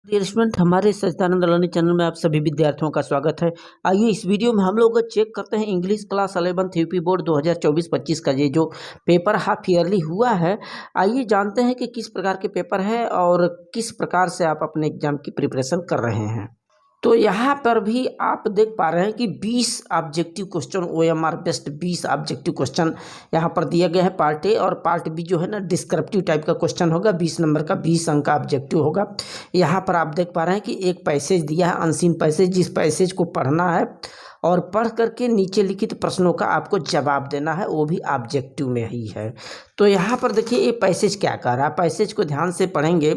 Dear student, हमारे सच्चिदानंद learning channel में आप सभी विद्यार्थियों का स्वागत है। आइए इस वीडियो में हम लोग चेक करते हैं English class 11th UP board 2024-25 का ये जो पेपर हाफ ईयरली हुआ है। आइए जानते हैं कि किस प्रकार के पेपर है और किस प्रकार से आप अपने एग्जाम की प्रिपरेशन कर रहे हैं। तो यहाँ पर भी आप देख पा रहे हैं कि 20 objective question OMR based 20 objective question यहाँ पर दिया गया है। पार्ट ए और पार्ट बी जो है ना डिस्क्रिप्टिव टाइप का क्वेश्चन होगा। 20 नंबर का 20 अंक का ऑब्जेक्टिव होगा। यहाँ पर आप देख पा रहे हैं कि एक पैसेज दिया है, अनसीन पैसेज, जिस पैसेज को पढ़ना है और पढ़ करके नीचे लिखित प्रश्नों का आपको जवाब देना है, वो भी ऑब्जेक्टिव में ही है। तो यहाँ पर देखिए ये पैसेज क्या कह रहा है, पैसेज को ध्यान से पढ़ेंगे।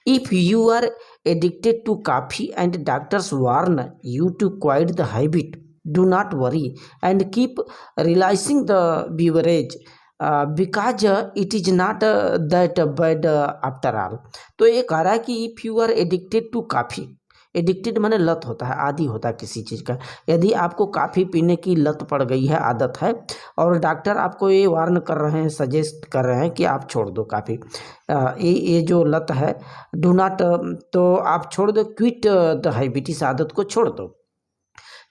If you are addicted to coffee and doctors warn you to quite the habit, do not worry and keep realising the beverage because it is not that bad after all. तो ये कह रहा है कि if you are addicted to coffee, addicted माने लत होता है, आदी होता है किसी चीज़ का। यदि आपको काफ़ी पीने की लत पड़ गई है, आदत है, और डॉक्टर आपको ये वार्न कर रहे हैं, सजेस्ट कर रहे हैं कि आप छोड़ दो काफ़ी, ये जो लत है, डू नॉट, तो आप छोड़ दो, क्विट द हैबिट, इस आदत को छोड़ दो।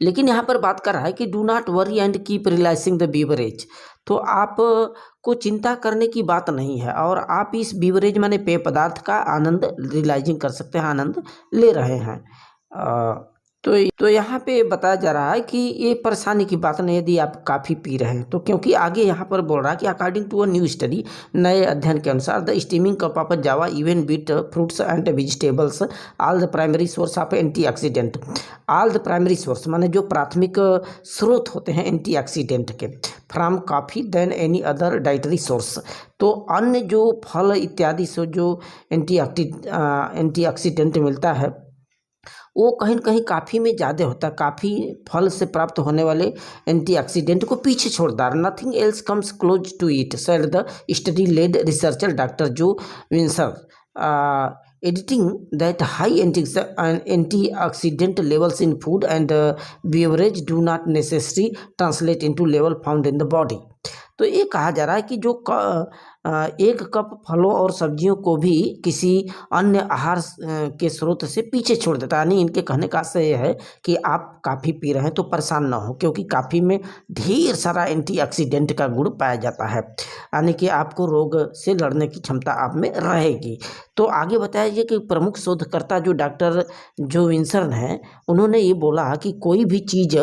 लेकिन यहाँ पर बात कर रहा है कि do not worry and keep realising the beverage. तो आप को चिंता करने की बात नहीं है और आप इस बीवरेज माने पेय पदार्थ का आनंद रियलाइजिंग कर सकते हैं, आनंद ले रहे हैं। तो यहाँ पे बताया जा रहा है कि ये परेशानी की बात नहीं यदि आप काफ़ी पी रहे हैं तो, क्योंकि आगे यहाँ पर बोल रहा है कि according to a new study, नए अध्ययन के अनुसार, the steaming cup of java even beat fruits and vegetables all the primary source of antioxidant. All the primary source माने जो प्राथमिक स्रोत होते हैं एंटीऑक्सीडेंट के, from coffee then any other dietary source. तो अन्य जो फल इत्यादि से जो एंटीऑक्सीडेंट मिलता है वो कहीं न कहीं काफ़ी में ज़्यादा होता है। काफ़ी फल से प्राप्त होने वाले एंटीऑक्सीडेंट को पीछे छोड़ रहा है। Nothing else comes close to it, said the study lead researcher doctor Joe Vinson. Editing that high antioxidant levels in food and beverage do not necessary translate into level found in the body. तो ये कहा जा रहा है कि जो एक cup फलों और सब्जियों को भी किसी अन्य आहार के स्रोत से पीछे छोड़ देता है। यानी इनके कहने का आशय यह है कि आप काफ़ी पी रहे हैं तो परेशान ना हो, क्योंकि काफ़ी में ढेर सारा एंटीऑक्सीडेंट का गुण पाया जाता है, यानी कि आपको रोग से लड़ने की क्षमता आप में रहेगी। तो आगे बताया गया कि प्रमुख शोधकर्ता जो डॉक्टर जो विंसर हैं, उन्होंने ये बोला कि कोई भी चीज़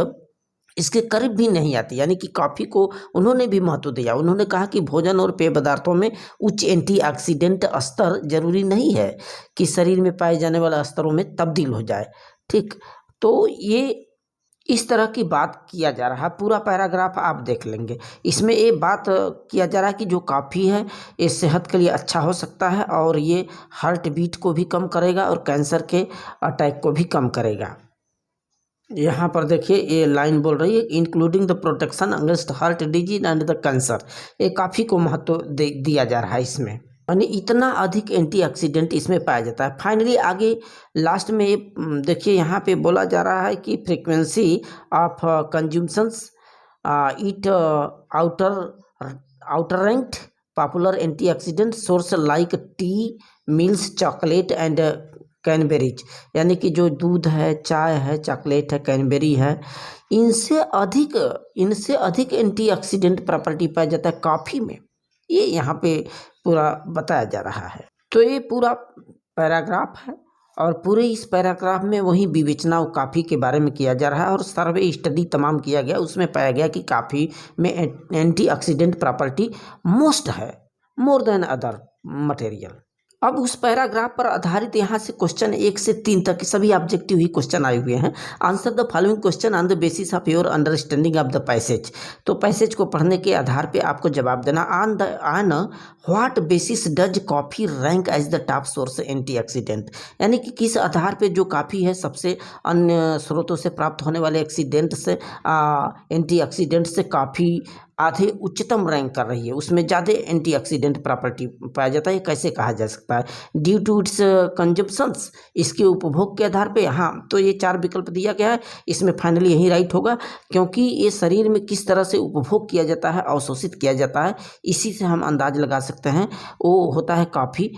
इसके करीब भी नहीं आती, यानी कि कॉफ़ी को उन्होंने भी महत्व दिया। उन्होंने कहा कि भोजन और पेय पदार्थों में उच्च एंटीऑक्सीडेंट स्तर जरूरी नहीं है कि शरीर में पाए जाने वाले स्तरों में तब्दील हो जाए। ठीक, तो ये इस तरह की बात किया जा रहा है। पूरा पैराग्राफ आप देख लेंगे, इसमें ये बात किया जा रहा है कि जो कॉफ़ी है ये सेहत के लिए अच्छा हो सकता है और ये हार्ट बीट को भी कम करेगा और कैंसर के अटैक को भी कम करेगा। यहाँ पर देखिए ये लाइन बोल रही है, including the protection against heart disease and the cancer. ये काफ़ी को महत्व दिया जा रहा है इसमें, यानी इतना अधिक एंटीऑक्सीडेंट इसमें पाया जाता है। फाइनली आगे लास्ट में ये देखिए यहाँ पे बोला जा रहा है कि frequency of consumptions it outer ranked popular antioxidant source like tea, mills, chocolate and cranberries. यानी कि जो दूध है, चाय है, चॉकलेट है, कैनबेरी है, इनसे अधिक एंटीऑक्सीडेंट प्रॉपर्टी पाया जाता है कॉफ़ी में। ये यहाँ पे पूरा बताया जा रहा है। तो ये पूरा पैराग्राफ है और पूरे इस पैराग्राफ में वही विवेचना कॉफ़ी के बारे में किया जा रहा है और सर्वे स्टडी तमाम किया गया। उसमें पाया गया कि कॉफ़ी में एंटीऑक्सीडेंट प्रॉपर्टी मोस्ट है, मोर देन अदर मटेरियल। अब उस पैराग्राफ पर आधारित यहाँ से क्वेश्चन 1 से 3 तक सभी ऑब्जेक्टिव ही क्वेश्चन आए हुए हैं। Answer the following question on the basis of your understanding of the passage. तो पैसेज को पढ़ने के आधार पे आपको जवाब देना। On what basis does coffee rank as the top source antioxidant, यानी कि किस आधार पे जो कॉफ़ी है सबसे अन्य स्रोतों से प्राप्त होने वाले एंटीऑक्सीडेंट से कॉफ़ी आधे उच्चतम रैंक कर रही है, उसमें ज़्यादा एंटीऑक्सीडेंट प्रॉपर्टी पाया जाता है। कैसे कहा जा सकता है? ड्यू टू इट्स कंजप्शंस, इसके उपभोग के आधार पे। हाँ, तो ये 4 विकल्प दिया गया है, इसमें फाइनली यही राइट होगा, क्योंकि ये शरीर में किस तरह से उपभोग किया जाता है, अवशोषित किया जाता है, इसी से हम अंदाज लगा सकते हैं। वो होता है कॉफ़ी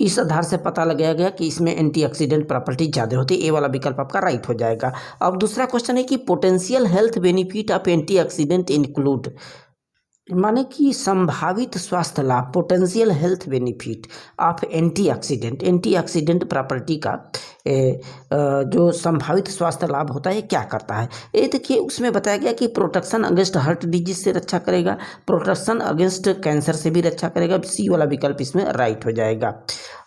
इस आधार से पता लगाया गया कि इसमें एंटीऑक्सीडेंट प्रॉपर्टी ज़्यादा होती है। ए वाला विकल्प आपका राइट हो जाएगा। अब दूसरा क्वेश्चन है कि potential health benefit of antioxidant include, माने कि संभावित स्वास्थ्य लाभ, potential health benefit of antioxidant, antioxidant property का जो संभावित स्वास्थ्य लाभ होता है क्या करता है। ये देखिए उसमें बताया गया कि प्रोटेक्शन अगेंस्ट हार्ट डिजीज से रक्षा करेगा, प्रोटेक्शन अगेंस्ट कैंसर से भी रक्षा करेगा। सी वाला विकल्प इसमें राइट हो जाएगा।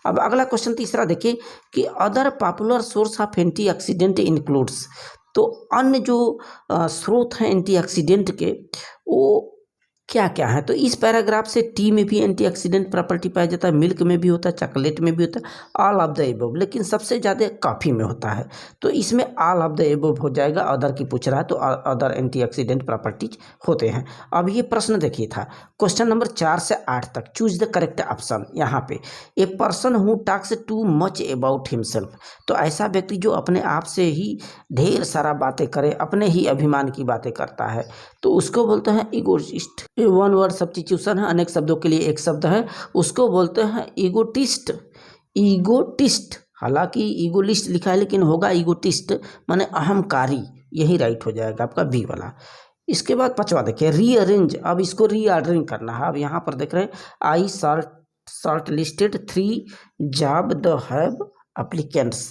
अब अगला क्वेश्चन तीसरा देखिए कि other popular source of antioxidant includes, तो अन्य जो स्रोत हैं एंटीऑक्सीडेंट के वो क्या क्या है। तो इस पैराग्राफ से टी में भी एंटीऑक्सीडेंट प्रॉपर्टी पाया जाता है, मिल्क में भी होता है, चॉकलेट में भी होता है, ऑल ऑफ द एबव, लेकिन सबसे ज़्यादा कॉफ़ी में होता है। तो इसमें ऑल ऑफ द एबव हो जाएगा। अदर की पूछ रहा है तो अदर एंटीऑक्सीडेंट प्रॉपर्टीज होते हैं। अब ये प्रश्न देखिए था क्वेश्चन नंबर 4 से 8 तक, चूज द करेक्ट ऑप्शन। यहाँ पे a person who talks too much about himself, तो ऐसा व्यक्ति जो अपने आप से ही ढेर सारा बातें करे, अपने ही अभिमान की बातें करता है, तो उसको बोलते हैं ईगोइस्ट। वन वर्ड सब्स्टिट्यूशन है, अनेक शब्दों के लिए एक शब्द है, उसको बोलते हैं ईगोटिस्ट। ईगोटिस्ट, हालांकि ईगोलिस्ट लिखा है लेकिन होगा ईगोटिस्ट, माने अहंकारी। यही राइट हो जाएगा आपका बी वाला। इसके बाद पांचवा देखिए रीअरेंज। अब इसको रीऑर्डरिंग करना है। अब यहाँ पर देख रहे हैं I short listed 3 job the have applicants,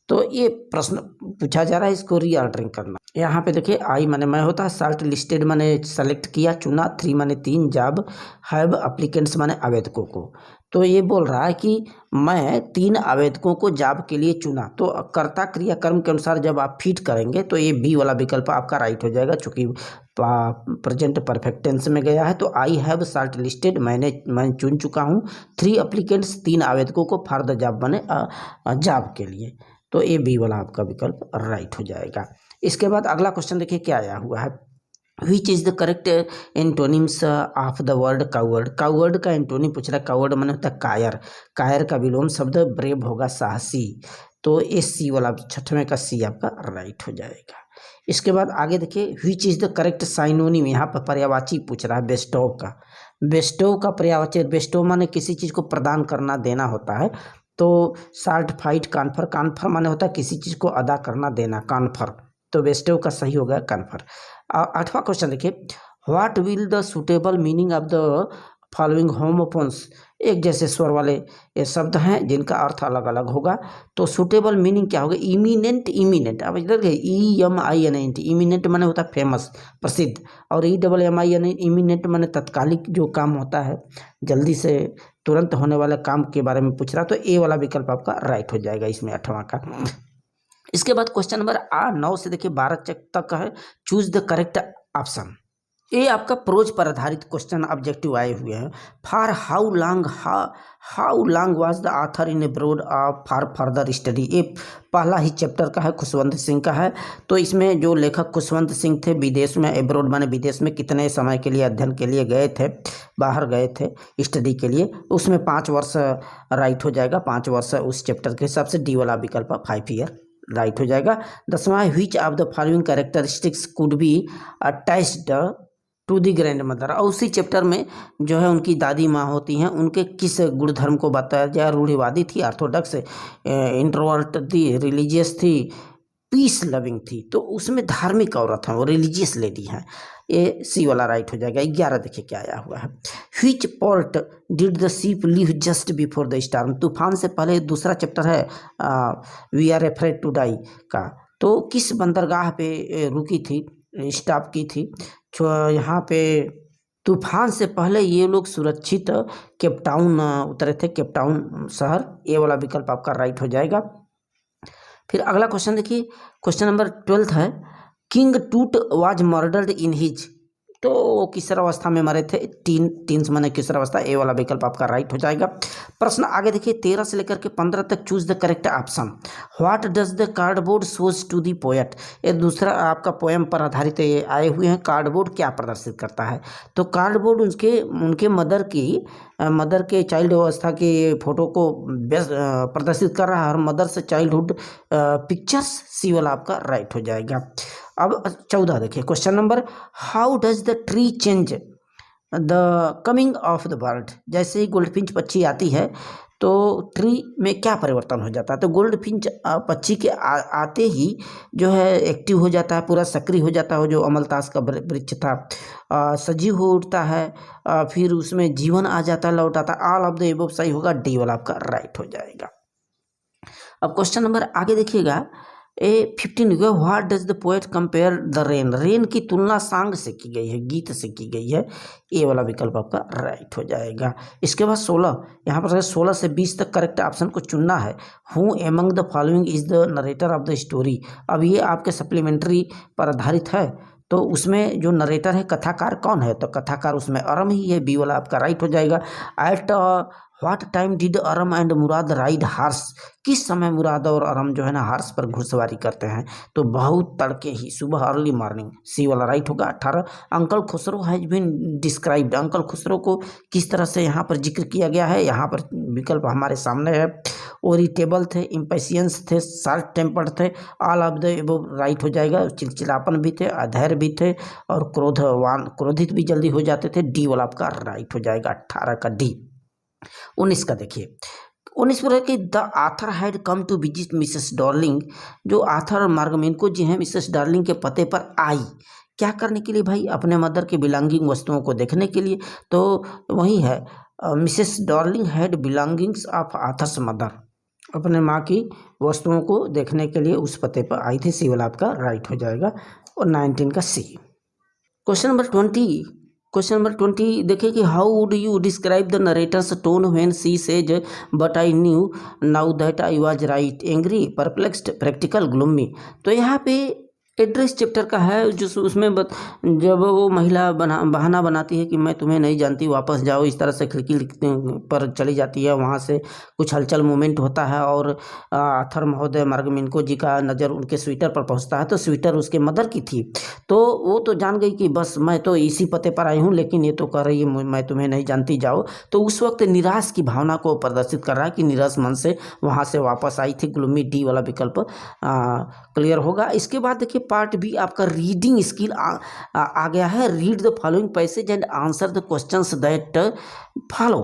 तो ये प्रश्न पूछा जा रहा है, इसको रीऑर्डरिंग करना। यहाँ पे देखिए आई माने मैं होता है, शॉर्ट लिस्टेड माने सेलेक्ट किया चुना, 3 माने 3, जॉब, हैव एप्लीकेंट्स माने आवेदकों को। तो ये बोल रहा है कि मैं 3 आवेदकों को जॉब के लिए चुना। तो कर्ता क्रिया कर्म के अनुसार जब आप फिट करेंगे तो ये बी वाला विकल्प आपका राइट हो जाएगा, चूंकि प्रेजेंट परफेक्ट टेंस में गया है। तो आई हैव शॉर्ट लिस्टेड, मैं चुन चुका हूँ 3 एप्लीकेंट्स, 3 आवेदकों को फॉर द जॉब माने जॉब के लिए। तो ये बी वाला आपका विकल्प राइट हो जाएगा। इसके बाद अगला क्वेश्चन देखिए क्या आया हुआ है, which is the correct antonyms of the word coward. Coward का एंटोनिम पूछ रहा है। कावर्ड माने होता है कायर, कायर का विलोम शब्द ब्रेव होगा साहसी। तो ये सी वाला 6वें का सी आपका राइट हो जाएगा। इसके बाद आगे देखिए which is the correct synonym, यहाँ पर पर्यायवाची पूछ रहा है बेस्टोव का। बेस्टोव का पर्यायवाची, बेस्टोव माने किसी चीज़ को प्रदान करना देना होता है। तो शार्ट फाइट कान्फर, कान्फर माने होता है किसी चीज़ को अदा करना देना, कान्फर। तो बेस्टोव का सही होगा कान्फर। 8वां क्वेश्चन देखिए what will the suitable meaning of the following homophones. एक जैसे स्वर वाले ये शब्द हैं जिनका अर्थ अलग अलग होगा। तो सुटेबल मीनिंग क्या होगा, इमिनेंट, इमिनेंट। अब इधर EMINENT, इमिनेंट माने होता है फेमस, प्रसिद्ध, और EMMINE इमिनेंट माने तत्कालिक जो काम होता है, जल्दी से तुरंत होने वाले काम के बारे में पूछ रहा। तो ए वाला विकल्प आपका राइट हो जाएगा इसमें 8वां का। इसके बाद क्वेश्चन नंबर 9 से देखिए 12 तक है, चूज द करेक्ट ऑप्शन। ये आपका प्रोज पर आधारित क्वेश्चन ऑब्जेक्टिव आए हुए हैं। For how long was the author in abroad for further study. ये पहला ही चैप्टर का है, खुशवंत सिंह का है। तो इसमें जो लेखक खुशवंत सिंह थे विदेश में, अब्रॉड माने विदेश में कितने समय के लिए अध्ययन के लिए गए थे, बाहर गए थे स्टडी के लिए, उसमें 5 वर्ष राइट हो जाएगा। 5 वर्ष उस चैप्टर के हिसाब से डी वाला विकल्प 5 ईयर राइट हो जाएगा। 10वां which of the following characteristics could be attached to the grand mother. और उसी चैप्टर में जो है उनकी दादी माँ होती हैं, उनके किस गुणधर्म को बताया जाए। रूढ़िवादी थी, ऑर्थोडॉक्स, इंट्रोवर्ट थी, रिलीजियस थी, पीस लविंग थी। तो उसमें धार्मिक औरत हैं, वो रिलीजियस लेडी हैं। ये सी वाला राइट हो जाएगा। 11 देखिए क्या आया हुआ है, which port did the ship leave just before the storm. तूफान से पहले दूसरा चैप्टर है we are afraid to die का। तो किस बंदरगाह पे रुकी थी, स्टॉप की थी। यहाँ पे तूफान से पहले ये लोग सुरक्षित केपटाउन उतरे थे, केपटाउन शहर। ये वाला विकल्प आपका राइट हो जाएगा। फिर अगला क्वेश्चन देखिए, क्वेश्चन नंबर 12 है, king Tut was murdered in his. तो वो किशोरावस्था में मरे थे, टीन्स माने किशोरावस्था। ए वाला विकल्प आपका राइट हो जाएगा। प्रश्न आगे देखिए 13 से लेकर के 15 तक, choose the correct option. What does the cardboard shows to the poet. ये दूसरा आपका पोएम पर आधारित ये आए हुए हैं। कार्डबोर्ड क्या प्रदर्शित करता है। तो कार्डबोर्ड उनके मदर के चाइल्ड अवस्था के फोटो को प्रदर्शित कर रहा है, और मदर से चाइल्डहुड पिक्चर्स। सी वाला आपका राइट हो जाएगा। अब 14 देखिए question number, how does the tree change the coming of the bird, जैसे ही गोल्डफिंच पक्षी आती है तो ट्री में क्या परिवर्तन हो जाता है। तो गोल्डफिंच पक्षी के आते ही जो है एक्टिव हो जाता है, पूरा सक्रिय हो जाता है। जो अमलतास का वृक्ष था सजीव हो उठता है, फिर उसमें जीवन आ जाता है, लौट आता है। ऑल ऑफ द एबव सही होगा, डी वाला आपका राइट हो जाएगा। अब क्वेश्चन नंबर आगे देखिएगा, A15 what does the poet compare the rain, rain की तुलना सांग से की गई है, गीत से की गई है। ए वाला विकल्प आपका राइट हो जाएगा। इसके बाद 16, यहाँ पर 16 से 20 तक करेक्ट ऑप्शन को चुनना है। Who among the following is the narrator of the story. अब ये आपके सप्लीमेंट्री पर आधारित है, तो उसमें जो नरेटर है, कथाकार कौन है, तो कथाकार उसमें अरम ही है, बी वाला आपका राइट हो जाएगा। At what time did Aram and Mourad ride horse, किस समय मुराद और अरम जो है ना हार्स पर घुड़सवारी करते हैं, तो बहुत तड़के ही, सुबह, अर्ली मॉर्निंग, सी वाला राइट होगा। 18 uncle Khosrove has been described, uncle Khosrove को किस तरह से यहाँ पर जिक्र किया गया है, यहाँ पर विकल्प हमारे सामने है। ओरिटेबल थे, इम्पेशियंस थे, शार्ट टेम्पर्ड थे, all of the above right हो जाएगा। चिड़चिड़ापन भी थे, अधैर्य भी थे, और क्रोधित भी जल्दी हो जाते थे, डी वाला आपका राइट हो जाएगा, 18 का डी। 19 का देखिए, 19 पर है कि the author had come to visit Mrs Darling, जो आथर मार्गमेनको जी हैं मिसेस डार्लिंग के पते पर आई, क्या करने के लिए भाई, अपने मदर के बिलोंगिंग वस्तुओं को देखने के लिए। तो वही है, Mrs darling had belongings of authors mother, अपने माँ की वस्तुओं को देखने के लिए उस पते पर आई थी, सी वाला आपका राइट हो जाएगा। और 19 का सी। क्वेश्चन नंबर 20, क्वेश्चन नंबर 20 देखिए कि how would you describe the narrator's tone when she says but I knew now that I was right, angry, perplexed, practical, gloomy. तो यहाँ पे एड्रेस चैप्टर का है, जो उसमें जब वो महिला बहाना बनाती है कि मैं तुम्हें नहीं जानती, वापस जाओ, इस तरह से खिड़की पर चली जाती है, वहाँ से कुछ हलचल मूवमेंट होता है, और आथर महोदय मार्गमेनको जी का नज़र उनके स्वेटर पर पहुँचता है, तो स्वेटर उसके मदर की थी। तो वो तो जान गई कि बस मैं तो इसी पते पर आई हूँ, लेकिन ये तो कह रही है मैं तुम्हें नहीं जानती, जाओ। तो उस वक्त निराश की भावना को प्रदर्शित कर रहा है कि निराश मन से वहाँ से वापस आई थी, ग्लूमी, डी वाला विकल्प क्लियर होगा। इसके बाद देखिए पार्ट बी आपका रीडिंग स्किल आ गया है। Read the following passage and answer the questions that follow.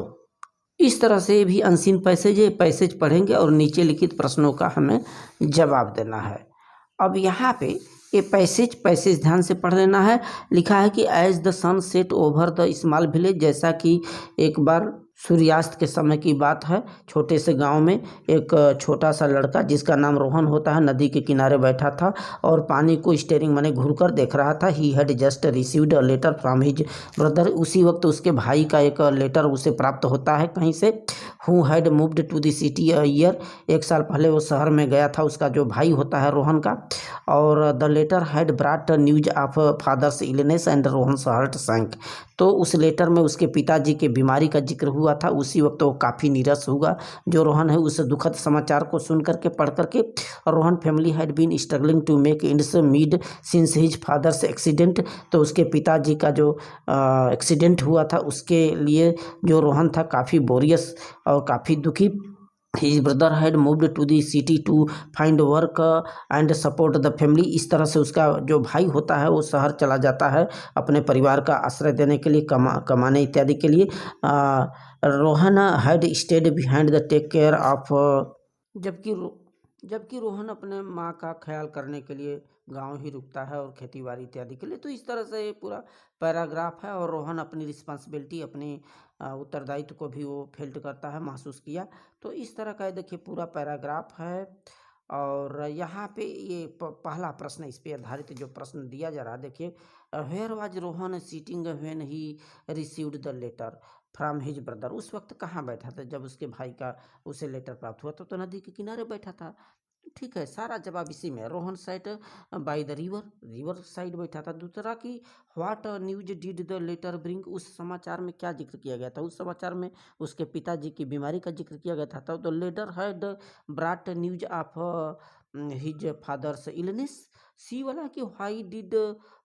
इस तरह से भी अनसीन पैसेज है, पैसेज पढ़ेंगे और नीचे लिखित प्रश्नों का हमें जवाब देना है। अब यहाँ पे ये पैसेज ध्यान से पढ़ लेना है। लिखा है कि as the sun set over the small village, जैसा कि एक बार सूर्यास्त के समय की बात है, छोटे से गांव में एक छोटा सा लड़का जिसका नाम रोहन होता है नदी के किनारे बैठा था और पानी को स्टेयरिंग माने घूर कर देख रहा था। He had just received a letter from his brother, उसी वक्त उसके भाई का एक लेटर उसे प्राप्त होता है कहीं से। Who had moved to the city a year, एक साल पहले वो शहर में गया था, उसका जो भाई होता है रोहन का। और the letter had brought news of father's illness and Rohan's heart sank, तो उस लेटर में उसके पिताजी के बीमारी का जिक्र हुआ था। उसी वक्त वो काफ़ी नीरस हुआ। जो रोहन है उस दुखद समाचार को सुन करके पढ़ करके, Rohan family had been struggling to make ends meet since his father's accident, तो उसके पिताजी का जो एक्सीडेंट हुआ था उसके लिए जो रोहन था काफ़ी बोरियस और काफ़ी दुखी। His brother had moved to the city to find work and support the family, इस तरह से उसका जो भाई होता है वो शहर चला जाता है अपने परिवार का आश्रय देने के लिए, कमाने इत्यादि के लिए। Rohan had stayed behind the take care of, जबकि रोहन अपने माँ का ख्याल करने के लिए गांव ही रुकता है और खेती बाड़ी इत्यादि के लिए। तो इस तरह से ये पूरा पैराग्राफ है और रोहन अपनी रिस्पॉन्सिबिलिटी, अपनी उत्तरदायित्व को भी वो फील्ड करता है, महसूस किया। तो इस तरह का देखिए पूरा पैराग्राफ है। और यहाँ पे ये पहला प्रश्न, इस पे आधारित जो प्रश्न दिया जा रहा है देखिए, where was Rohan sitting when he received the letter from his brother, उस वक्त कहाँ बैठा था जब उसके भाई का उसे लेटर प्राप्त हुआ था, तो नदी के किनारे बैठा था। ठीक है, सारा जवाब इसी में है। Rohan side by the river side बैठा था। दूसरा कि what news did the letter bring, उस समाचार में क्या जिक्र किया गया था, उस समाचार में उसके पिताजी की बीमारी का जिक्र किया गया था। तो letter had brought news of his father's illness. C वाला कि why did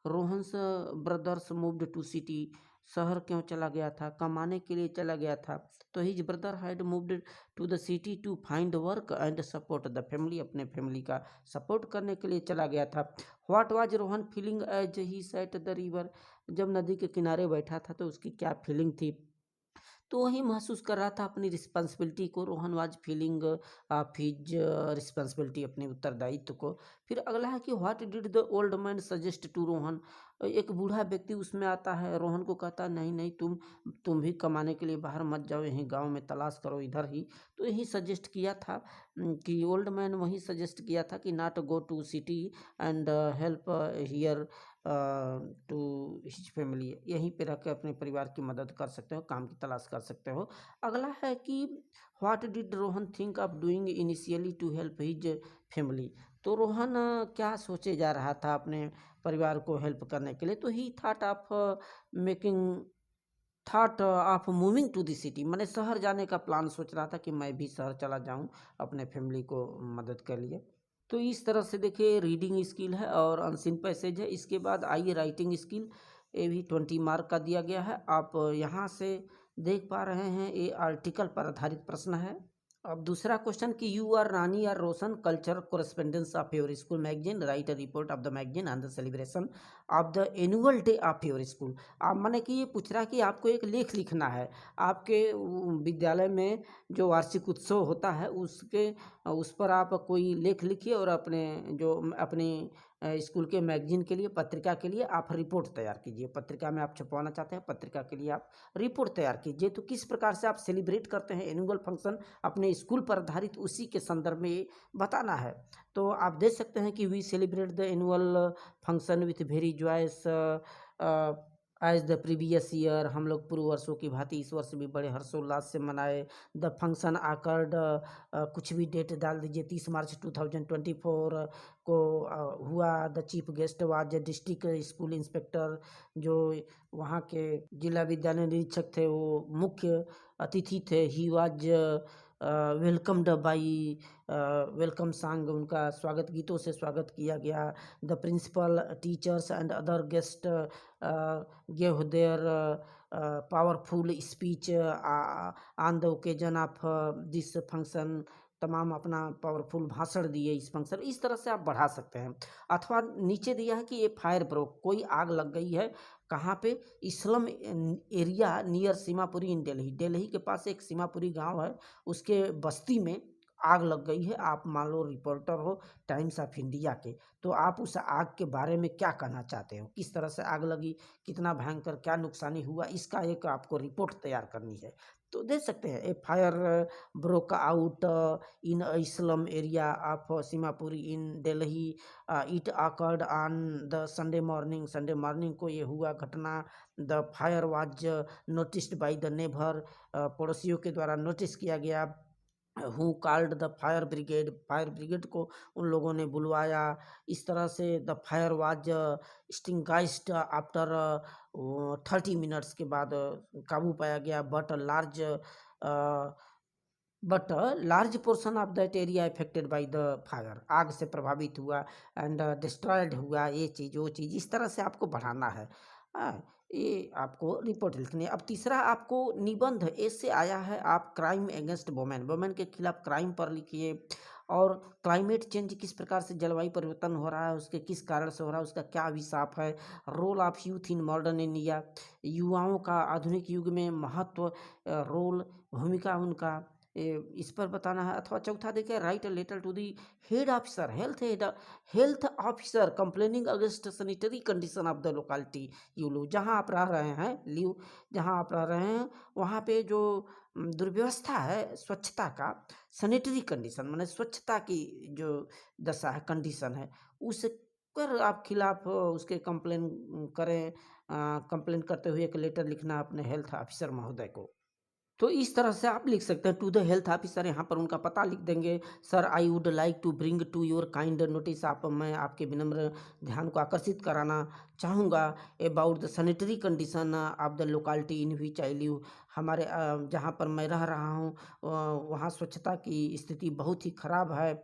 Rohan's brothers moved to city, शहर क्यों चला गया था, कमाने के लिए चला गया था। तो his brother had moved to the city to find work and support the family, अपने फैमिली का सपोर्ट करने के लिए चला गया था। What was Rohan feeling as he sat the river, जब नदी के किनारे बैठा था तो उसकी क्या फीलिंग थी, तो वही महसूस कर रहा था अपनी रिस्पॉन्सिबिलिटी को। Rohan was feeling of his responsibility, अपने उत्तरदायित्व को। फिर अगला है कि what did the old man suggest to Rohan, एक बूढ़ा व्यक्ति उसमें आता है, रोहन को कहता है नहीं नहीं तुम भी कमाने के लिए बाहर मत जाओ, यहीं गांव में तलाश करो इधर ही। तो यही सजेस्ट किया था कि ओल्ड मैन वही सजेस्ट किया था कि not go to city and help here to his family, यहीं पे रह के अपने परिवार की मदद कर सकते हो, काम की तलाश कर सकते हो। अगला है कि what did Rohan think of doing initially to help his family, तो रोहन क्या सोचे जा रहा था अपने परिवार को हेल्प करने के लिए, तो he thought of moving to the city, मैंने शहर जाने का प्लान सोच रहा था कि मैं भी शहर चला जाऊं अपने फैमिली को मदद के लिए। तो इस तरह से देखिए रीडिंग स्किल है और अनसीन पैसेज है। इसके बाद आइए राइटिंग स्किल, ये भी 20 मार्क का दिया गया है। आप यहाँ से देख पा रहे हैं ये आर्टिकल पर आधारित प्रश्न है। अब दूसरा क्वेश्चन कि you are Rani or Roshan culture correspondence of your school magazine, write a report of the magazine on the celebration of the annual day of your school. आप माने कि ये पूछ रहा है कि आपको एक लेख लिखना है, आपके विद्यालय में जो वार्षिक उत्सव होता है उस पर आप कोई लेख लिखिए और अपनी स्कूल के मैगजीन के लिए, पत्रिका के लिए आप रिपोर्ट तैयार कीजिए। पत्रिका में आप छपवाना चाहते हैं, पत्रिका के लिए आप रिपोर्ट तैयार कीजिए। तो किस प्रकार से आप सेलिब्रेट करते हैं एनुअल फंक्शन अपने स्कूल पर आधारित, उसी के संदर्भ में बताना है। तो आप देख सकते हैं कि we celebrate the annual function with very joyous as the previous year, हम लोग पूर्व वर्षों की भांति इस वर्ष भी बड़े हर्षोल्लास से मनाए। द फंक्शन आकर्ड, कुछ भी डेट डाल दीजिए, 30 मार्च 2024 को हुआ। The chief guest was district school inspector, जो वहाँ के जिला विद्यालय निरीक्षक थे वो मुख्य अतिथि थे। He was welcomed by welcome song, उनका स्वागत गीतों से स्वागत किया गया। The principal teachers and other guest gave their powerful speech on the occasion of this function, तमाम अपना पावरफुल भाषण दिए इस फंक्शन। इस तरह से आप बढ़ा सकते हैं। अथवा नीचे दिया है कि ये फायर ब्रोक, कोई आग लग गई है, कहाँ पे, slum area near Seemapuri in Delhi, Delhi के पास एक सीमापुरी गांव है, उसके बस्ती में आग लग गई है। आप मान लो रिपोर्टर हो टाइम्स ऑफ इंडिया के, तो आप उस आग के बारे में क्या कहना चाहते हो, किस तरह से आग लगी, कितना भयंकर, क्या नुकसानी हुआ, इसका एक आपको रिपोर्ट तैयार करनी है। तो देख सकते हैं a fire broke out in Islam area of Seemapuri in Delhi, it occurred on the Sunday morning को ये हुआ घटना। The fire was noticed by the neighbour, पड़ोसियों के द्वारा नोटिस किया गया। Who called the fire brigade को उन लोगों ने बुलवाया। इस तरह से the fire was extinguished after 30 minutes के बाद काबू पाया गया। But large portion of that area affected by the fire, आग से प्रभावित हुआ एंड डिस्ट्रॉयड हुआ, ये चीज़ वो चीज़, इस तरह से आपको बढ़ाना है। ये आपको रिपोर्ट लिखनी है। अब तीसरा आपको निबंध ऐसे आया है, आप क्राइम अगेंस्ट वुमेन के खिलाफ क्राइम पर लिखिए। और क्लाइमेट चेंज किस प्रकार से जलवायु परिवर्तन हो रहा है, उसके किस कारण से हो रहा है, उसका क्या अभिशाप है। Role of youth in modern India, युवाओं का आधुनिक युग में महत्व, रोल, भूमिका उनका, इस पर बताना है। अथवा चौथा देखिए, write a letter to the head officer, health officer complaining against sanitary condition of the locality you live, जहाँ आप रह रहे हैं, जहाँ आप रह रहे हैं वहाँ पे जो दुर्व्यवस्था है स्वच्छता का, सैनिटरी कंडीशन माने स्वच्छता की जो दशा है, कंडीशन है, उस पर आप खिलाफ उसके कंप्लेन करें। कंप्लेन करते हुए एक लेटर लिखना अपने हेल्थ ऑफिसर महोदय को। तो इस तरह से आप लिख सकते हैं टू द हेल्थ ऑफिसर, यहाँ पर उनका पता लिख देंगे। Sir I would like to bring to your kind notice, मैं आपके विनम्र ध्यान को आकर्षित कराना चाहूँगा about the sanitary condition of the locality in which I live, हमारे जहाँ पर मैं रह रहा हूँ वहाँ स्वच्छता की स्थिति बहुत ही खराब है।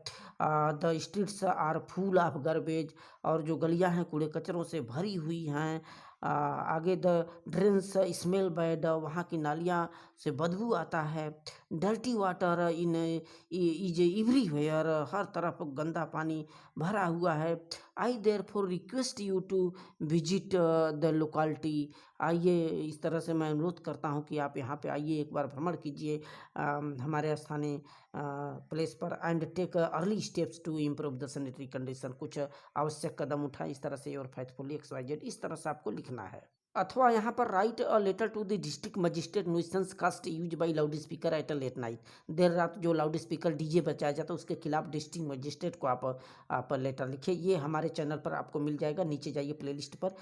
The streets are full of garbage, और जो गलियाँ हैं कूड़े कचरों से भरी हुई हैं। आगे द ड्रेन्स स्मेल बैड, वहाँ की नालियाँ से बदबू आता है। Dirty water in is everywhere, हर तरफ गंदा पानी भरा हुआ है। I therefore request you to visit the locality, आइए, इस तरह से मैं अनुरोध करता हूँ कि आप यहाँ पे आइए, एक बार भ्रमण कीजिए हमारे स्थानीय प्लेस पर, and take early steps to improve the sanitary condition, कुछ आवश्यक कदम उठाएं इस तरह से, और फेथफुली XYZ इस तरह से आपको लिखना है। अथवा यहाँ पर write a letter to the district magistrate nuisance cast use by loud speaker at a late night, देर रात जो लाउड स्पीकर डीजे बजाया जाता है उसके खिलाफ डिस्ट्रिक्ट मजिस्ट्रेट को आप लेटर लिखिए। ये हमारे चैनल पर आपको मिल जाएगा, नीचे जाइए प्लेलिस्ट पर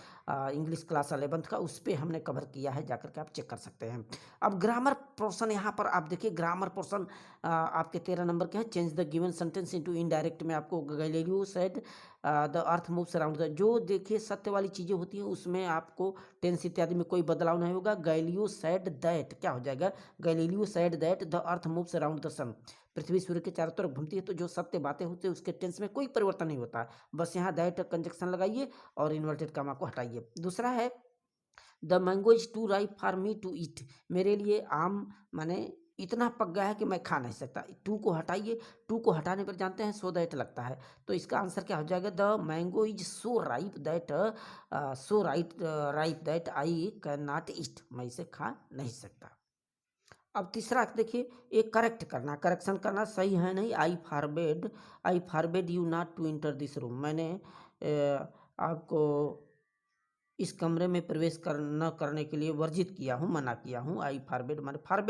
इंग्लिश क्लास 11th का, उस पर हमने कवर किया है, जाकर के आप चेक कर सकते हैं। अब ग्रामर पोर्शन यहाँ पर आप देखिए, ग्रामर पोर्शन आपके 13 नंबर के हैं। Change the given sentence into indirect में आपको Galileo said the earth moves around the, जो देखिए सत्य वाली चीज़ें होती हैं उसमें आपको टेंस इत्यादि में कोई बदलाव नहीं होगा। गैलीलियो सेड दैट क्या हो जाएगा, Galileo said that the earth moves around the sun, पृथ्वी सूर्य के चारों तरफ घूमती है। तो जो सत्य बातें होती है उसके टेंस में कोई परिवर्तन नहीं होता, बस यहाँ दैट कंजक्शन लगाइए और इन्वर्टेड कामा को हटाइए। दूसरा है the mango is too ripe for me to eat, मेरे लिए आम माने इतना पक गया है कि मैं खा नहीं सकता। टू को हटाइए, टू को हटाने पर जानते हैं सो दैट लगता है, तो इसका आंसर क्या हो जाएगा, the mango is so ripe that ripe that I can not eat, मैं इसे खा नहीं सकता। अब तीसरा देखिए, एक करेक्ट करना, करेक्शन करना, सही है नहीं। I forbade you not to enter this room, मैंने आपको इस कमरे में प्रवेश न करने के लिए वर्जित किया हूँ, मना किया हूँ। आई फारबेड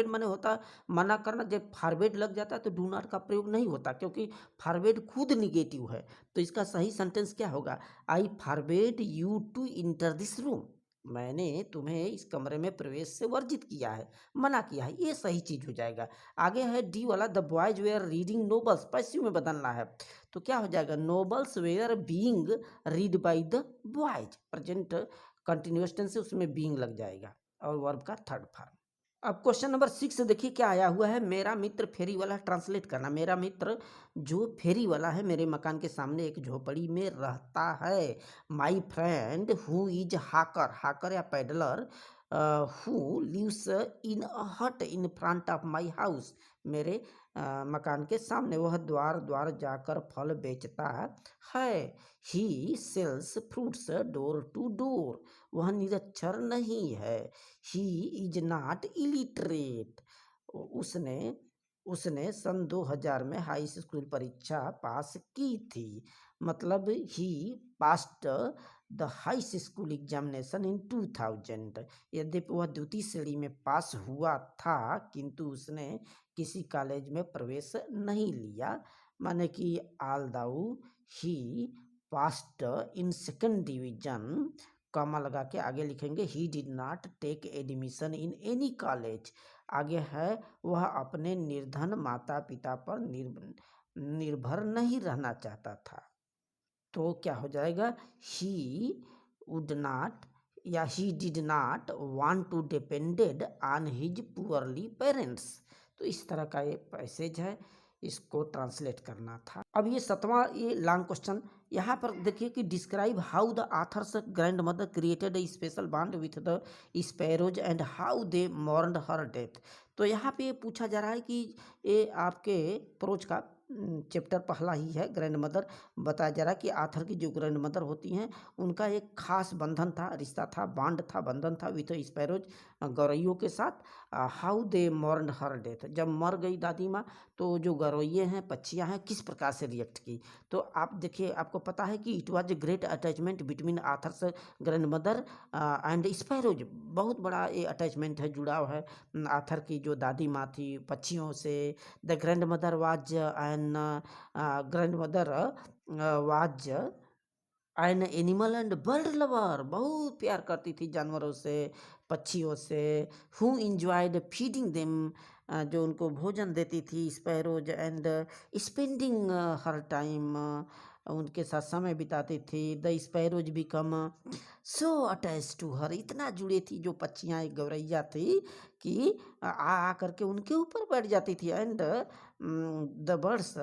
माने होता मना करना, जब फारबेड लग जाता है तो डू नॉट का प्रयोग नहीं होता, क्योंकि फारबेड खुद निगेटिव है। तो इसका सही सेंटेंस क्या होगा, I forbade you to enter this room, मैंने तुम्हें इस कमरे में प्रवेश से वर्जित किया है, मना किया है, ये सही चीज हो जाएगा। आगे है डी वाला, the boys were reading novels, passive में बदलना है, तो क्या हो जाएगा, novels were being read by the boys, present continuous tense से उसमें बीइंग लग जाएगा, और वर्ब का थर्ड फॉर्म। अब क्वेश्चन नंबर 6 देखिए क्या आया हुआ है, मेरा मित्र फेरी वाला, ट्रांसलेट करना। मेरा मित्र जो फेरी वाला है, मेरे मकान के सामने एक झोपड़ी में रहता है। माई फ्रेंड हु इज हाकर, हाकर या पैडलर, हु लिव्स इन अ हट in front of my house, मेरे मकान के सामने वह द्वार द्वार जाकर फल बेचता है। He sells fruits door to door, वह निरक्षर नहीं है। ही इज नॉट इलिटरेट, उसने सन 2000 में हाई स्कूल परीक्षा पास की थी, मतलब he passed the high school examination in 2000, यद्यपि वह द्वितीय श्रेणी में पास हुआ था किंतु उसने किसी कॉलेज में प्रवेश नहीं लिया, माने कि although he passed in second division, comma लगा के आगे लिखेंगे he did not take admission in any college. आगे है वह अपने निर्धन माता पिता पर निर्भर नहीं रहना चाहता था, तो क्या हो जाएगा, ही वुड नॉट या he did not want to depended on his poorly parents. तो इस तरह का ये पैसेज है, इसको ट्रांसलेट करना था। अब ये 7वां ये लॉन्ग क्वेश्चन, यहाँ पर देखिए कि describe how the author's grand mother created a special bond with the sparrows and how they mourned her death. तो यहाँ पे पूछा जा रहा है कि ये आपके प्रोज का चैप्टर पहला ही है, ग्रैंड मदर बताया जा रहा है कि आथर की जो ग्रैंड मदर होती हैं उनका एक खास बंधन था, रिश्ता था, बॉन्ड था, बंधन था विथ स्पैरोज, गौरैयों के साथ। How they mourned her death, जब मर गई दादी माँ तो जो गौरैये हैं, पक्षियाँ हैं, किस प्रकार से रिएक्ट की। तो आप देखिए, आपको पता है कि it was a great attachment between authors grand mother and sparrows, बहुत बड़ा ये अटैचमेंट है, जुड़ाव है आथर की जो दादी माँ थी पक्षियों से। The grand mother was grand mother was an animal and bird lover, बहुत प्यार करती थी जानवरों से, पक्षियों से। हु इंजॉयड फीडिंग देम, जो उनको भोजन देती थी, sparrows, and spending her time, उनके साथ समय बिताती थी। The sparrows become so attach to her, इतना जुड़े थी जो पक्षियाँ, एक गौरैया थी कि आ करके उनके ऊपर बैठ जाती थी। एंड द बर्ड्स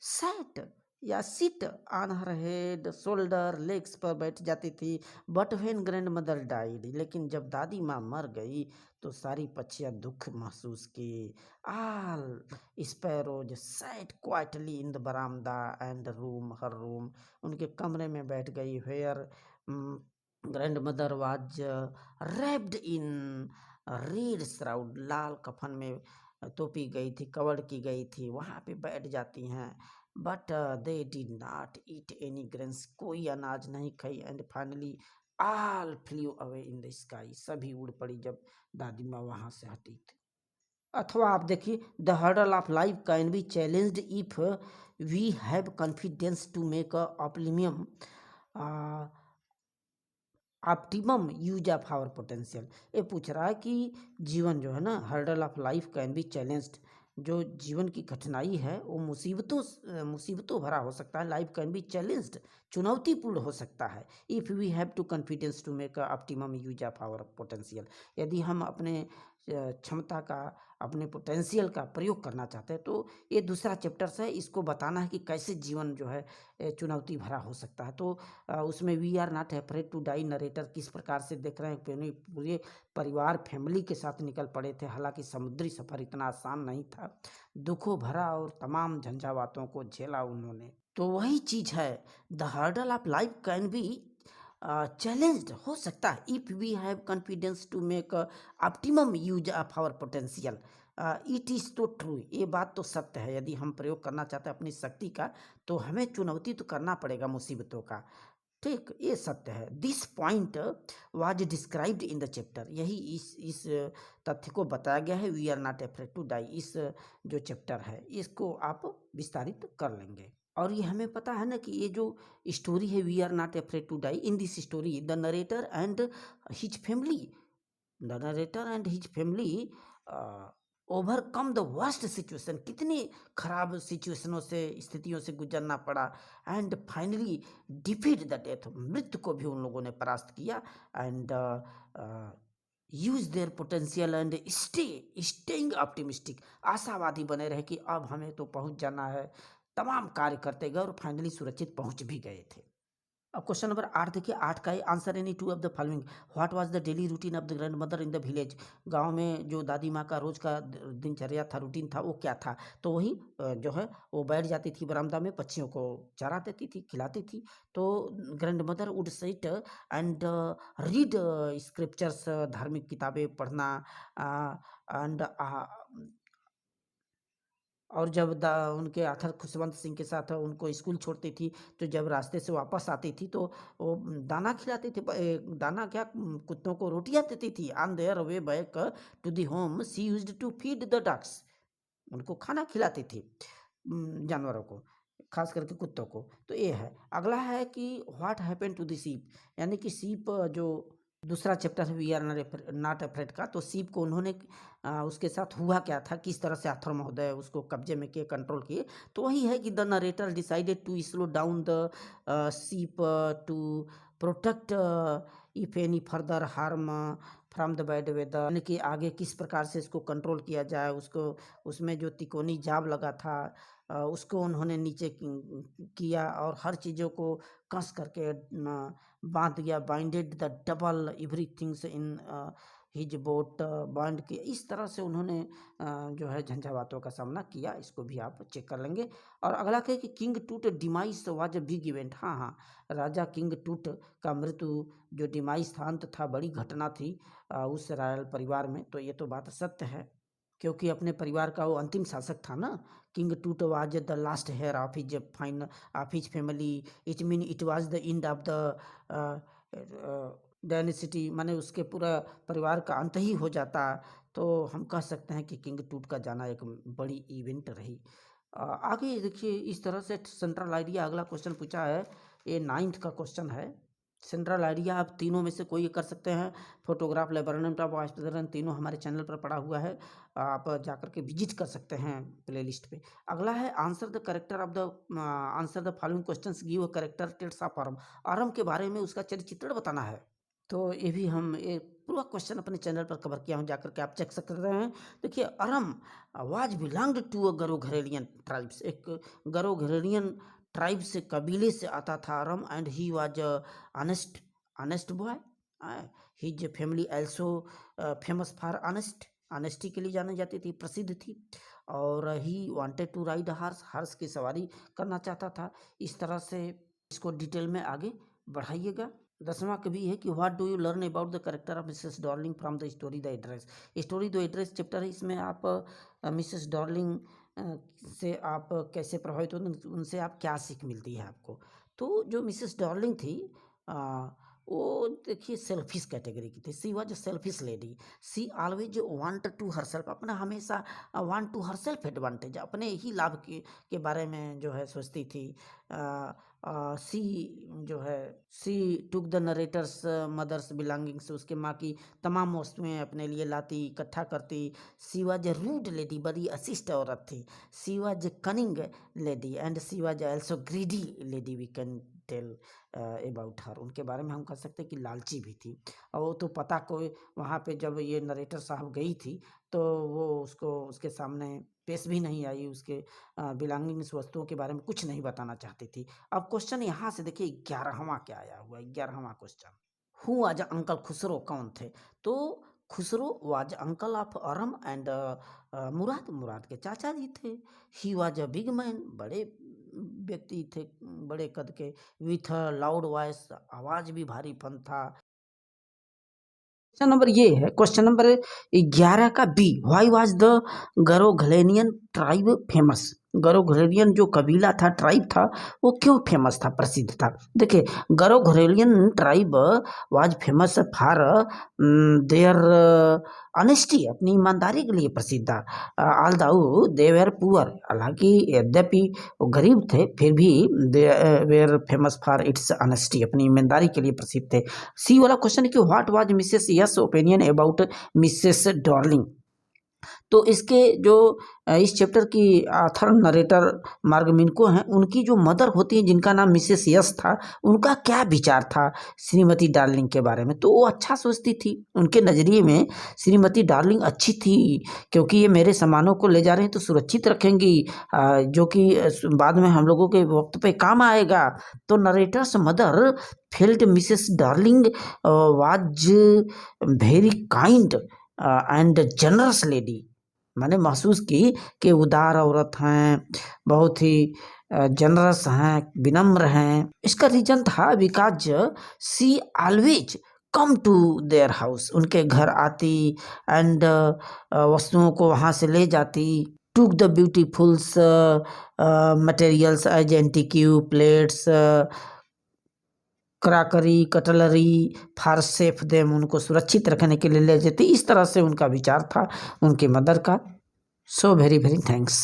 सैट या sit on her head shoulder legs पर बैठ जाती थी। But when grand mother died, लेकिन जब दादी माँ मर गई तो सारी पक्षियाँ दुख महसूस की। All sparrows sat quietly in the बरामदा एंड रूम हर रूम, उनके कमरे में बैठ गई। Where grand mother was wrapped in red shroud, लाल कफन में तोपी गई थी, कवर की गई थी, वहाँ पे बैठ जाती हैं। But they did not eat any grains, कोई अनाज नहीं खाई। And finally all flu away in the sky, सभी उड़ पड़ी जब दादी माँ वहाँ से हटी थी। अथवा आप देखिए, the hurdle of life can be challenged if we have confidence to make a optimum optimum use of our potential. ये पूछ रहा है कि जीवन जो है ना, hurdle of life can be challenged, जो जीवन की कठिनाई है वो मुसीबतों भरा हो सकता है। लाइफ कैन बी चैलेंज्ड, चुनौतीपूर्ण हो सकता है। If we have to confidence to make optimum use of our potential, यदि हम अपने क्षमता का, अपने पोटेंशियल का प्रयोग करना चाहते हैं। तो ये दूसरा चैप्टर्स है, इसको बताना है कि कैसे जीवन जो है चुनौती भरा हो सकता है। तो उसमें we are not afraid to die narrator किस प्रकार से देख रहे हैं, पूरे परिवार फैमिली के साथ निकल पड़े थे। हालांकि समुद्री सफ़र इतना आसान नहीं था, दुखों भरा और तमाम झंझावातों को झेला उन्होंने। तो वही चीज़ है, the hurdle of life can be challenged हो सकता है if we have confidence to make optimum use of our potential. It is तो ट्रू, ये बात तो सत्य है। यदि हम प्रयोग करना चाहते हैं अपनी शक्ति का, तो हमें चुनौती तो करना पड़ेगा मुसीबतों का। ठीक, ये सत्य है। This point was described in the chapter, यही इस तथ्य को बताया गया है। We are not afraid to die, इस जो चैप्टर है इसको आप विस्तारित कर लेंगे। और ये हमें पता है ना कि ये जो स्टोरी है, we are not afraid to die, in this story the narrator and his family, the narrator and his family overcome the worst situation, कितनी खराब सिचुएशनों से, स्थितियों से गुजरना पड़ा। And finally defeat the death, मृत्यु को भी उन लोगों ने परास्त किया। And use their potential and staying optimistic, आशावादी बने रहे कि अब हमें तो पहुंच जाना है। तमाम कार्य करते गए और फाइनली सुरक्षित पहुंच भी गए थे। अब क्वेश्चन नंबर 8 देखिए, 8 का है answer any two of the following. What was the daily routine of the grand mother in the village, गांव में जो दादी माँ का रोज का दिनचर्या था, रूटीन था, वो क्या था। तो वही जो है वो बैठ जाती थी बरामदा में, पक्षियों को चरा देती थी, खिलाती थी। तो grand mother would sit and read scriptures, धार्मिक किताबें पढ़ना। एंड और जब उनके आखिर खुशवंत सिंह के साथ उनको स्कूल छोड़ती थी, तो जब रास्ते से वापस आती थी तो वो दाना खिलाती थी, दाना क्या, कुत्तों को रोटियां देती थी। On their way back to the home she used to feed the ducks, उनको खाना खिलाती थी, जानवरों को, खास करके कुत्तों को। तो ये है। अगला है कि what happen to the ship, यानी कि सीप जो दूसरा चैप्टर है वी आर नॉट अफ्रेड का, तो सीप को उन्होंने उसके साथ हुआ क्या था, किस तरह से आर्थर महोदय उसको कब्जे में किए, कंट्रोल किए। तो वही है कि the narrator decided to slow down the ship to protect if any further harm from the bad weather, यानी कि आगे किस प्रकार से इसको कंट्रोल किया जाए। उसको, उसमें जो तिकोनी जाब लगा था उसको उन्होंने नीचे किया और हर चीज़ों को कस करके बांध दिया। Binded the double everything's in his boat, बांध के इस तरह से उन्होंने जो है झंझावातों का सामना किया। इसको भी आप चेक कर लेंगे। और अगला है कि किंग टूट demise was a big event. हाँ हाँ, राजा किंग टूट का मृत्यु जो डिमाइस था, अंत था, बड़ी घटना थी उस रॉयल परिवार में। तो ये तो बात सत्य है, क्योंकि अपने परिवार का वो अंतिम शासक था ना। King Tut was the last heir of his family, it mean it was the end of the dynasty, माने उसके पूरा परिवार का अंत ही हो जाता। तो हम कह सकते हैं कि किंग टूट का जाना एक बड़ी इवेंट रही। आगे देखिए, इस तरह से सेंट्रल आइडिया अगला क्वेश्चन पूछा है, ये 9th का क्वेश्चन है। सेंट्रल आइडिया आप तीनों में से कोई कर सकते हैं। फोटोग्राफ, लेबरमेंट ऑफ वास्तुधरण, तीनों हमारे चैनल पर पड़ा हुआ है, आप जाकर के विजिट कर सकते हैं प्लेलिस्ट पे। अगला है answer the character of the answer the following questions, give a character traits of arm, arm के बारे में उसका चरित्र चित्रण बताना है। तो ये भी हम ये पूरा क्वेश्चन अपने चैनल पर कवर किया हूँ, जाकर के आप चेक सकते हैं। देखिए, Aram was belonged to a Garoghlanian tribes, एक गरो घरेलियन ट्राइब से, कबीले से आता था Aram, and he was honest boy. His family also famous for honesty के लिए जानी जाती थी, प्रसिद्ध थी। और he wanted to ride horse की सवारी करना चाहता था। इस तरह से इसको डिटेल में आगे बढ़ाइएगा। 10वां कभी है कि what do you learn about the character of Mrs Darling from the story the address. Story the address chapter है, इसमें आप मिसेस डॉर्लिंग से आप कैसे प्रभावित होते, उनसे आप क्या सीख मिलती है आपको। तो जो मिसेस डॉर्लिंग थी वो देखिए सेल्फिश कैटेगरी की थी। She was a selfish lady. She always want to herself, अपना हमेशा वांट टू हरसेल्फ एडवांटेज, अपने ही लाभ के बारे में जो है सोचती थी। सी जो है she took the narrator's mother's belongings, उसके माँ की तमाम वस्तुएं अपने लिए लाती, इकट्ठा करती। She was a rude lady, बड़ी अशिष्ट औरत थी। She was a cunning lady and she was also greedy lady, we can tell about her. उनके बारे में हम कह सकते हैं कि लालची भी थी। और वो तो पता कोई वहाँ पे जब ये नरेटर साहब गई थी तो वो उसके सामने पेश भी नहीं आई, उसके बिलोंगिंग्स वस्तुओं के बारे में कुछ नहीं बताना चाहती थी। अब क्वेश्चन यहाँ से देखिए 11वां क्या आया हुआ है। 11वां question, who was uncle Khosrove, कौन थे। तो Khosrove was uncle of Aram and Mourad के चाचा जी थे। He was a big man, बड़े व्यक्ति थे, बड़े कद के। विथ लाउड वॉइस, आवाज भी भारीपन था। क्वेश्चन नंबर ये है, क्वेश्चन नंबर 11 का B, why was the Garoghlanian tribe famous. Garoghlanian जो कबीला था, ट्राइब था, वो क्यों फेमस था, प्रसिद्ध था। देखिए Garoghlanian tribe was famous for their honesty, अपनी ईमानदारी के लिए प्रसिद्ध था। ऑल्दो दे वेर पुअर, हालांकि यद्यपि वो गरीब थे, फिर भी they were famous for its honesty, अपनी ईमानदारी के लिए प्रसिद्ध थे। सी वाला क्वेश्चन है कि what was Mrs yes opinion about Mrs Darling. तो इसके जो इस चैप्टर की ऑथर नरेटर मार्ग मिनको हैं, उनकी जो मदर होती हैं जिनका नाम मिसेस यस था, उनका क्या विचार था श्रीमती डार्लिंग के बारे में। तो वो अच्छा सोचती थी, उनके नज़रिए में श्रीमती डार्लिंग अच्छी थी, क्योंकि ये मेरे सामानों को ले जा रहे हैं तो सुरक्षित रखेंगी, जो कि बाद में हम लोगों के वक्त पे काम आएगा। तो narrator's mother felt Mrs darling was very kind and generous lady, मैंने महसूस की कि उदार औरत हैं, बहुत ही जनरस हैं, विनम्र हैं। इसका रीजन था because she always come to their house, उनके घर आती एंड वस्तुओं को वहाँ से ले जाती। Took the beautifuls materials as antique plates, crockery, cutlery for safe them, उनको सुरक्षित रखने के लिए ले जाती। इस तरह से उनका विचार था उनके मदर का। So very very thanks.